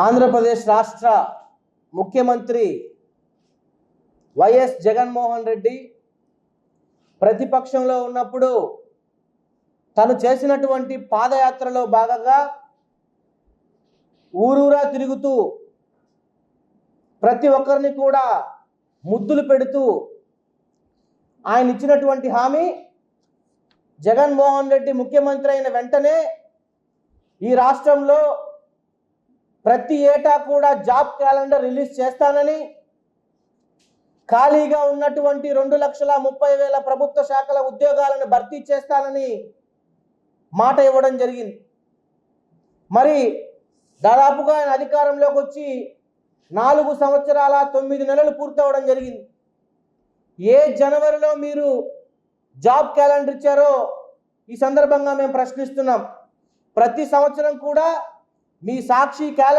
ఆంధ్రప్రదేశ్ రాష్ట్ర ముఖ్యమంత్రి వైఎస్ జగన్మోహన్ రెడ్డి ప్రతిపక్షంలో ఉన్నప్పుడు తను చేసినటువంటి పాదయాత్రలో భాగంగా ఊరూరా తిరుగుతూ ప్రతి ఒక్కరిని కూడా ముద్దులు పెడుతూ ఆయన ఇచ్చినటువంటి హామీ జగన్మోహన్ రెడ్డి ముఖ్యమంత్రి అయిన వెంటనే ఈ రాష్ట్రంలో ప్రతి ఏటా కూడా జాబ్ క్యాలెండర్ రిలీజ్ చేస్తానని, ఖాళీగా ఉన్నటువంటి 2,30,000 ప్రభుత్వ శాఖల ఉద్యోగాలను భర్తీ చేస్తానని మాట ఇవ్వడం జరిగింది. మరి దాదాపుగా ఆయన అధికారంలోకి వచ్చి 4 సంవత్సరాల 9 నెలలు పూర్తవడం జరిగింది. ఏ జనవరిలో మీరు జాబ్ క్యాలెండర్ ఇచ్చారో ఈ సందర్భంగా మేము ప్రశ్నిస్తున్నాం. ప్రతి సంవత్సరం కూడా మీ సాక్షి క్యాలెండర్